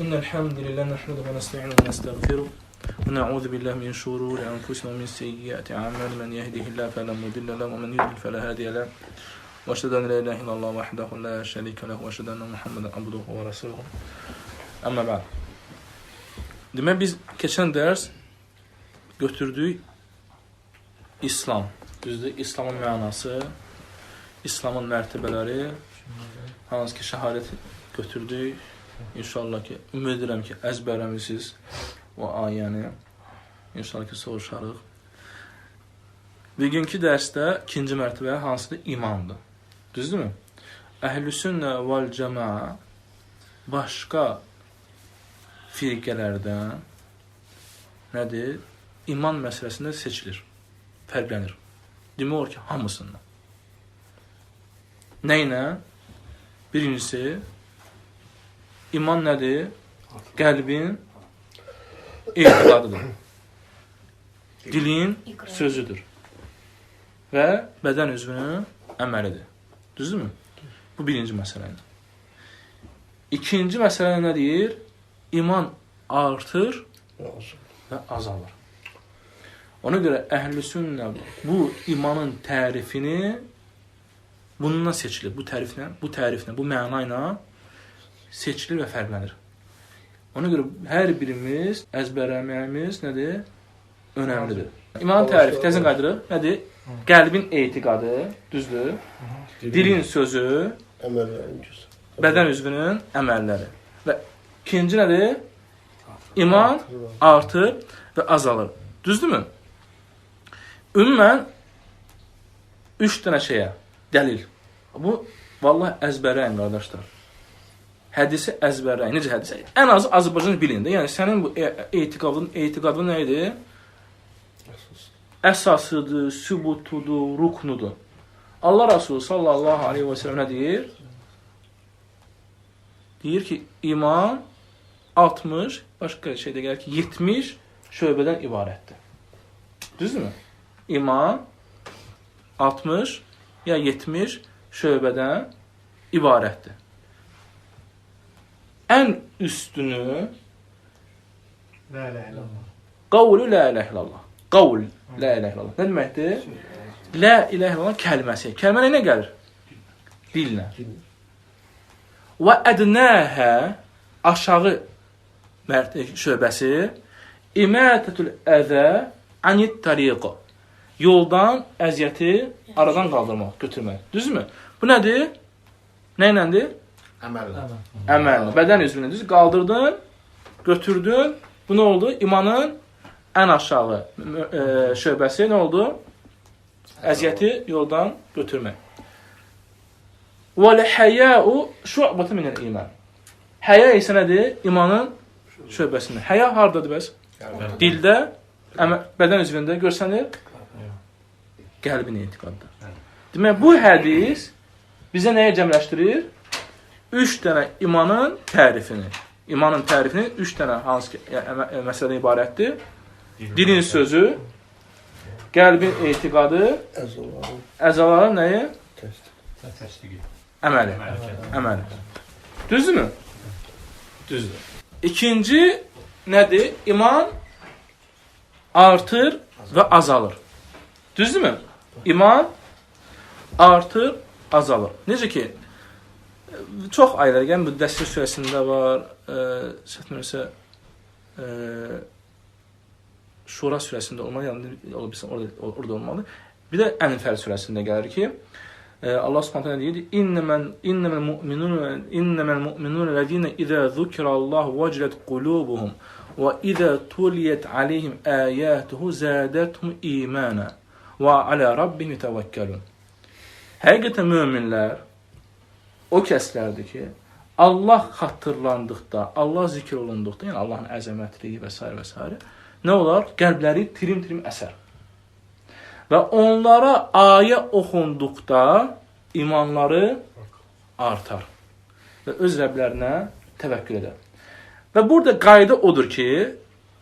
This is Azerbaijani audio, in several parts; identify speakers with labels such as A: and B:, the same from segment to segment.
A: إن الحمد لله نحمده ونستعينه ونستغفره ونعوذ بالله من شرور أنفسنا ومن سيئات أعمالنا من يهده الله فلا مضل له ومن يضلل فلا هادي له وأشهد أن لا إله إلا الله وحده لا شريك له وأشهد أن محمدا عبده ورسوله. Amma bə'd. Demək biz keçən dərs götürdük İslam. Düzdür? İslamın mənası, İslamın mərtəbələri, hansı ki şəhadət götürdük. İnşallah ki, ümid edirəm ki, əzbərləmisiniz o ayəni. İnşallah ki, soruşarıq. Bugünkü dərsdə ikinci mərtəbə hansıdır? İmandır. Düzdürmü? Əhl-i-Sünnə vəl-Cəmaa başqa firqələrdən nədir? İman məsələsində seçilir, fərqlənir. Demək olur ki, hamısından. Nə ilə? Birincisi, İman nədir? Qəlbin etiqadıdır. Dilin sözüdür. Və bədən üzvünün əməlidir. Düzdürmü? Bu birinci məsələdir. İkinci məsələ nə deyir? İman artır və azalır. Ona görə Əhl-i-Sünnə bu imanın tərifini bununla seçilir. Bu təriflə, bu məna ilə seçilir və fərqlənir. Ona görə hər birimiz əzbərləməyimiz nədir? Önəmlidir. İmanın tərifi, təzən qaydırıq, nədir? Qəlbin etiqadı, düzdür? Dilin sözü, bədən üzvünün əməlləri. Və ikinci nədir? İman artır və azalır. Düzdürmü? Ümumən 3 dənə şeyə, dəlil. Bu, vallahi əzbərləyin, qardaşlar. Hədisi əzbərləyin. Necə hədisi? Ən azı Azərbaycan bilində. Yəni, sənin bu etiqadın nə idi? Əsasıdır, sübutudur, ruknudur. Allah Rasulü sallallahu aleyhi və səlləm nə deyir? Deyir ki, iman 60, başqa şeydə gəlir ki, 70 şöbədən ibarətdir. Düzdürmü? İman 60 ya 70 şöbədən ibarətdir. Ən üstünü qavlu la ilahe illallah. Qavl la ilahe illallah. Nə deməkdir? La ilahe illallah kəlməsi. Kəlmə nə gəlir? Dillə. Və ədnəhə aşağı şöbəsi imətətül əzə anit tariqə. Yoldan əziyyəti aradan qaldırmaq, götürmək. Düzdürmü? Bu nədir? Nə iləndir? Əməllə. Bədən üzvünü düz qaldırdın, götürdün. Bu nə oldu? İmanın ən aşağı şöbəsi nə oldu? Əziyyəti yoldan götürmək. وَلَحَيَاءُ شُعْبَةٌ مِنَ الْإِيمَانِ. Həya isə nədir? İmanın şöbəsində. Həya hardadır bəs? Dildə, bədən üzvündə görsənir? Qəlbin etiqadıdır. Demək, bu hədis bizə nəyə cəmləşdirir? 3 dənə imanın tərifini. İmanın tərifini 3 dənə hansı məsələdən ibarətdir? Dilin sözü, qəlbin etiqadı, əzaların nəyi? Təsdiqi. Əməli. Düzdürmü? Düzdür. İkinci nədir? İman artır və azalır. Düzdürmü? İman artır, azalır. Necə ki, çox ayələr, yəni Müddəssir surəsində var, çatmırsa Şura surəsində olmalı, yəni orada olmalı. Bir də Ənfəl surəsində gəlir ki, Allah Subhanahu deyir: "İnnemel mu'minun lezine iza zukrallahu vecilet kulubuhum ve iza tuliyet aleyhim ayatuhu zadatuhum imana ve ala rabbihim yetevekkelun." Həqiqətən möminlər o kəslərdir ki, Allah xatırlandıqda, Allah zikr olunduqda, yəni Allahın əzəmətliyi və s. və s. nə olar? Qəlbləri tirim-tirim əsər. Və onlara ayə oxunduqda imanları artar və öz Rəblərinə təvəkkül edər. Və burada qayda odur ki,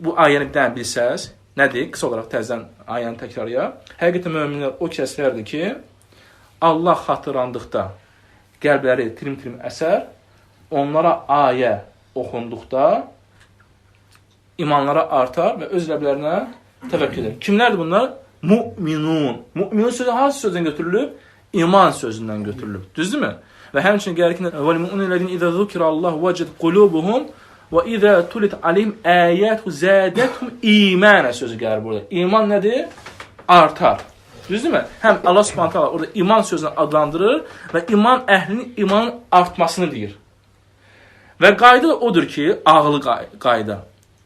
A: bu ayəni bir dənə bilsəz, nədir? Qısa olaraq təzdən ayəni təkrarıya. Həqiqətən möminlər o kəslərdir ki, Allah xatırlandıqda qəlbləri tirim-tirim əsər, onlara ayə oxunduqda imanlara artar və öz Rəblərinə təvəkkül edir. Kimlərdir bunlar? Mu'minun. Mu'minun sözü hansı sözdən götürülüb? İman sözündən götürülüb. Düzdürmü? Və həmçinin gəlir ki, وَالْمُؤْمِنُونَ إِذَا ذُكِرَ اللَّهُ وَجَدْ قُلُوبُهُم وَإِذَا تُلِتْ عَلَيْهِمْ آيَاتُهُ زَادَتْهُمْ إِيمَانًا sözü gəlir burada. İman nədir? Artar. Düzdürmü? Həm Allah Subhanahu taala orada iman sözünü adlandırır və iman əhlinin imanın artmasını deyir. Və qayda odur ki, ağlı qayda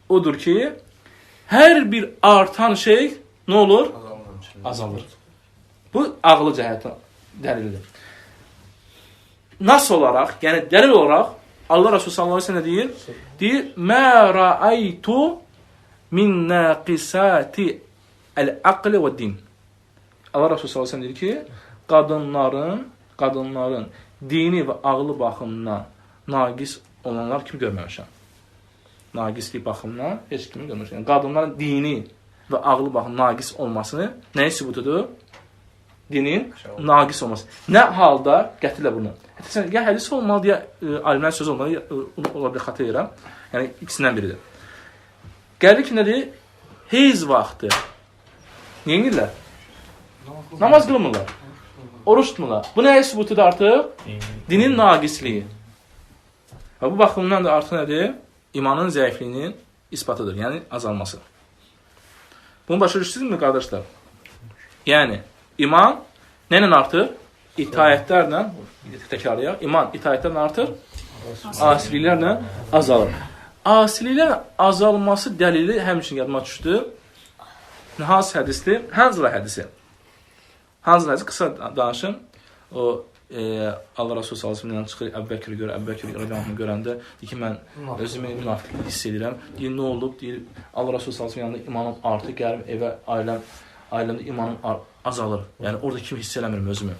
A: odur ki, hər bir artan şey nə olur? Azalır. Bu ağlı cəhətdən dəlildir. Nas olaraq, yəni dəlil olaraq Allah Resulü sallallahu əleyhi və səlləm deyir? Deyir: "Mə ra'aytu min naqisati el-aql və din." Allah Resulü sallallahu əleyhi və səlləm deyir ki, qadınların dini və ağlı baxımından naqis olanlar kimi görməmişəm. Naqislik baxımından heç kimi görməmişəm. Yəni qadınların dini və ağlı baxımından naqis olmasını nəyə sübutudur? Dinin naqis olması. Nə halda gətirlə bunu? Hətta ya hədis olmalı, ya alimlərin sözü olmalı, ya ola bilər xəta edirəm. Yəni ikisindən biridir. Gəlir ki, nədir? Heyz vaxtı. Niyə edirlər? Namaz qılmırlar. Oruç tutmurlar. Bu nəyə sübutudur artıq? Dinin naqisliyi. Və bu baxımdan da artıq nədir? İmanın zəifliyinin isbatıdır. Yəni azalması. Bunu başa düşdünüzmü, qardaşlar? Yəni İman nə ilə artır? İtaətlərlə, təkrarlayaq, iman itaətlərlə artır, asiliklərlə azalır. Asiliklər azalması dəlili həmçinin yadıma düşdü. Hansı hədisdir? Hanzıla hədisi. Hanzıla hədisi, qısa danışım. O, Allah Resulü sallallahu çıxır, Əbu-Bəkri görür, Əbu-Bəkri görəndə deyir ki, mən özümü münafiqlik hiss edirəm. Deyir, nə olub? Deyir, Allah Resulü sallallahu yanında imanım artır, gəlim evə, ailəmdə imanım azalır. Yəni, orada kimi hiss eləmirəm özümü.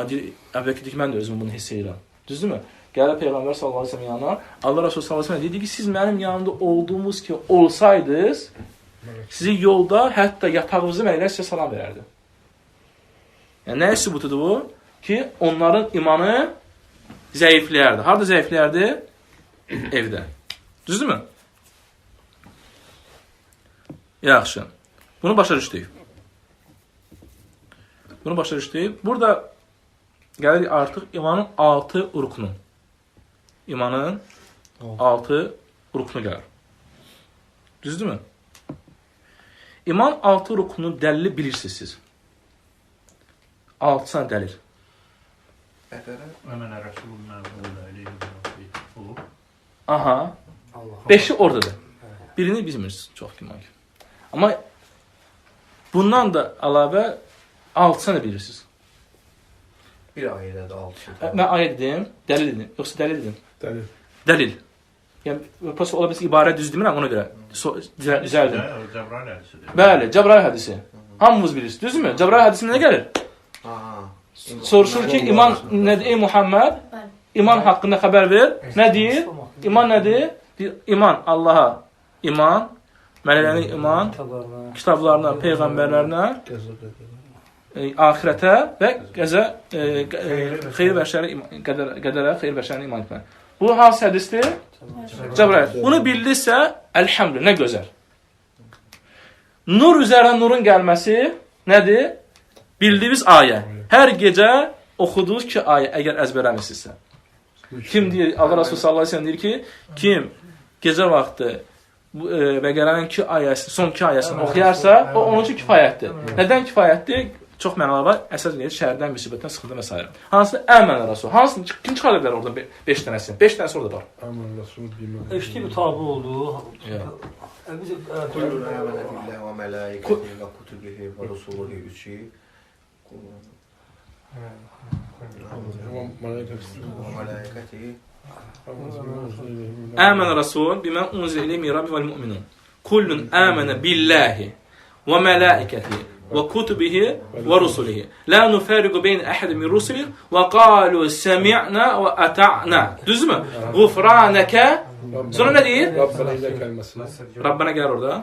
A: Deyir, Əbu-Bəkri deyir ki, mən də özümü bunu hiss edirəm. Düzdürmü? Gəlir Peyğəmbər sallallahu aleyhi ve sellem yanına, Allah Resulü sallallahu aleyhi ve sellem deyir ki, siz mənim yanımda olduğumuz ki, olsaydınız, sizi yolda, hətta yatağınızı mələklər sizə salam verərdi. Yəni, nəyə sübutudur bu? Ki, onların imanı zəifləyərdi. Harada zəifləyərdi? Evdə. Düzdürmü? Yaxşı. Bunu başa düşdük. Burada gəlir artıq imanın 6 rukunu. İmanın 6 rukunu gəlir. Düzdürmü? İman 6 rukunu dəlili bilirsiniz siz. 6 sənə dəlil. Aha. 5'i oradadır. Birini bilmirsiniz. Çox güman ki. Amma bundan da əlavə 6'sını da bilirsiniz.
B: Bir ayədə 6 şey.
A: Mən ayə dedim, dəlil dedim. Yoxsa dəlil dedim?
C: Dəlil.
A: Yəni, ola bilsin ibarə düz demirəm, ona görə düzəldim. Bəli, Cəbrail hədisi. Hamımız bilirsiniz, düzdürmü? Cəbrail hədisində nə gəlir? Soruşur ki, iman nədir ey Muhammed? İman haqqında xəbər ver. Nə deyir? İman nədir? İman Allaha, iman, mələklərinə iman, kitablarına, peyğəmbərlərinə, axirətə və xeyir və şərə qədərə, xeyir və şərə iman etmək. Bu hansı hədisdir? Cəbrail. Bunu bildirsə, əlhəmdülillah, nə gözəl. Nur üzərinə nurun gəlməsi nədir? Bildiyiniz ayə. Hər gecə oxuduğunuz ki ayə, əgər əzbərləmişsinizsə. Kim deyir? Allah Resulü sallallahu aleyhi ve sellem deyir ki, kim gecə vaxtı Bəqərənin 2 ayəsini, son 2 ayəsini oxuyarsa, o onun üçün kifayətdir. Nədən kifayətdir? Çox mənalar var. Əsas deyir, şərdən, müsibətdən, sıxıldan və s. Hansını əmənə Rasul? Hansını kim çıxarda bilər orada 5 dənəsini? 5 dənəsi orada var.
C: Əmənə Rasul bilməm.
D: Eşki bir tabi olduğu.
B: Kullu əmənə billəh və mələikəti və kutubihi və rusuluhi 3 şey. Mələikəti.
A: Əmənə Rasul bimən unzilə ileyhi min rabbi vəl mu'minun. Kullun əmənə billahi və mələikəti və kutubihi və rusulihi. La nufariqu beyn əhəd min rusulihi və qalu səmi'na və ata'na. Düzdürmü? Ğufranəkə. Sonra nə deyir? Rabbana gəlir orada.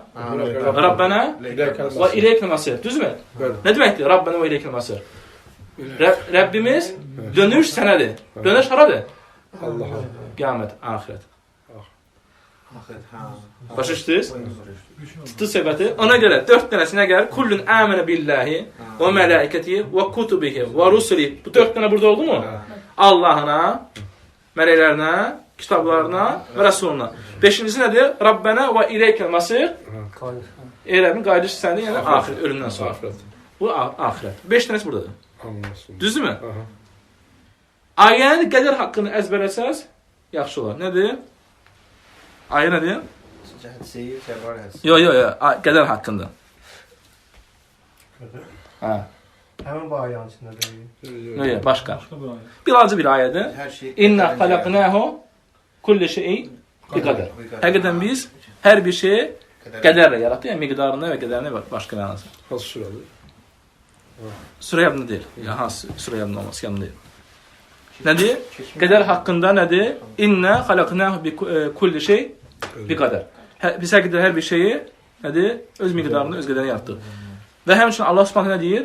A: Rabbana və ileykəl məsir. Düzdürmü? Nə deməkdir? Rabbana və ileykəl məsir. Rəbbimiz dönüş sənədir. Dönüş haradır?
C: Allah'a.
A: Qiyamət, axirət. Başa düşdünüz? Tutdu söhbəti. Ona görə 4 dənəsinə gəlir. Kullun əmənə billahi və mələikətihi və kutubihi və rusulihi. Bu 4 dənə burada oldu mu? Allahına, mələklərinə, kitablarına və rəsuluna. 5-incisi nədir? Rabbənə və iləykəl məsir. Eləmin qayıdış səndə, yəni axirət, ölümdən sonra. Bu axirət. 5 dənəsi buradadır. Düzdürmü? Ayəni qədər haqqını əzbərləsəz, yaxşı olar. Nədir? Ayə nədir? Yox, qədər haqqında.
B: Həmin bu ayənin içində deyil.
A: Yox, başqa. Birazcı bir ayədir. İnnə xalaqnəhu kulli şeyi bi qədər. Həqiqətən biz hər bir şeyi qədərlə yaratdıq. Yəni miqdarında və qədərində başqa mənası.
C: Hansı surədir?
A: Surə yadında deyil. Ya hansı surə yadında olması yadında deyil. Nədir? Qədər haqqında nədir? İnnə xalaqnəhu bi kulli şey bi qədər. Biz həqiqətən hər bir şeyi nədir? Öz miqdarında, öz qədərində yaratdıq. Və həmçinin Allah Subhanahu nə deyir?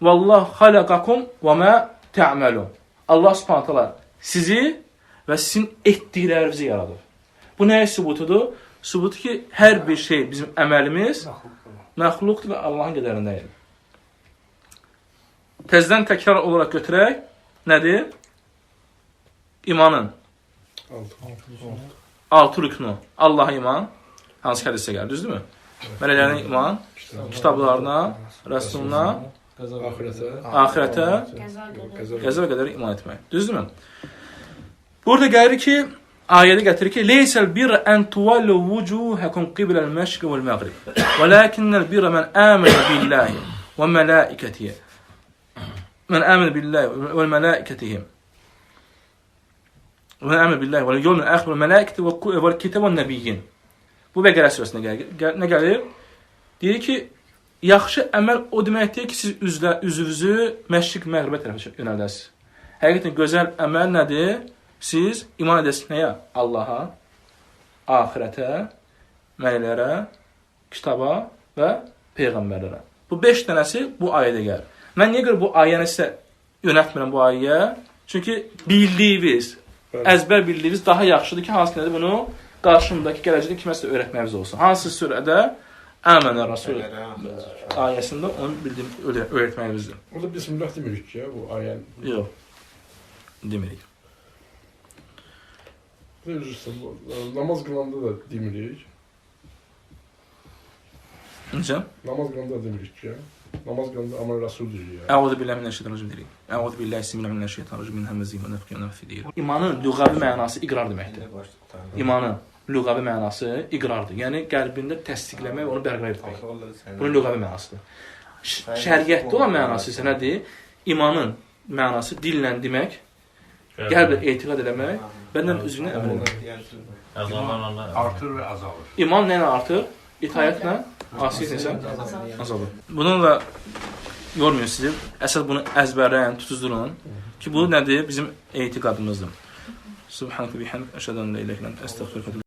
A: Vallahu xalaqakum və ma ta'malun. Allah Subhanahu taala sizi və sizin etdiklərinizi yaradır. Bu nəyə sübutudur? Sübutu ki, hər bir şey bizim əməlimiz məxluqdur və Allahın qədərindədir. Təzədən təkrar olaraq götürək, nədir? İmanın 6 rüknü. Allah'a iman, hansı hədisdə gəlir, düzdürmü? Mələklərinə iman, kitablarına, rəsuluna, axirətə, qəza və qədər iman etmək. Düzdürmü? Burada gəlir ki, ayədə gətirir ki, Leysəl birə ən tuvallu vucuhəkum qibləl məşqi vəl məğrib. Və ləkinnəl birə mən əmənə billahi və mələikətihi. Mən əmənə billahi və mələikətihi. Və əmr billahi və yevmil axir və mələikəti və kitab və nəbiyyin. Bu Bəqərə surəsində gəlir. Nə gəlir? Deyir ki, yaxşı əməl o deməkdir ki, siz üzünüzü məşriq məğribə tərəfə yönəldəsiniz. Həqiqətən gözəl əməl nədir? Siz iman edəsiniz nəyə? Allaha, axirətə, mələklərə, kitaba və peyğəmbərlərə. Bu 5 dənəsi bu ayədə gəlir. Mən niyə görə bu ayəni sizə yönəltmirəm bu ayəyə? Çünki bildiyiniz, əzbər bildiyiniz daha yaxşıdır ki, hansı nədir bunu qarşımdakı gələcəkdə kiməsə öyrətməyimiz olsun. Hansı surədə Əmənə Rasul ayəsində onu bildiyim öyrətməyimizdir.
C: Orada bismillah demirik ki, bu ayən.
A: Yox, demirik.
C: Üzrsən, namaz qılanda da demirik.
A: Necə?
C: Namaz qılanda da demirik ki, namaz qılanda Əmən Rasul deyir ya.
A: Əuzu billahi minəşşeytanirracim deyirik. Əuzu billahi bismillahirrahmanirrahim min həmzihi və nəfxi və nəfsi deyir. İmanın lüğəvi mənası iqrar deməkdir. İmanın lüğəvi mənası iqrardır. Yəni qəlbində təsdiqləmək və onu bərqərar etmək. Bunun lüğəvi mənasıdır. Şəriətdə olan mənası isə nədir? İmanın mənası dillə demək, qəlblə etiqad eləmək, bədənlə üzvünə əməl etmək.
D: Artır və azalır.
A: İman nə ilə artır? İtaətlə, asiyyət isə azalır. Bununla yormuyor sizi. Əsas bunu əzbərləyin, tutuzdurun ki, bu nədir? Bizim etiqadımızdır. Subhanəkə bihəmd, əşhədən ilə iləklə, əstəğfirullah.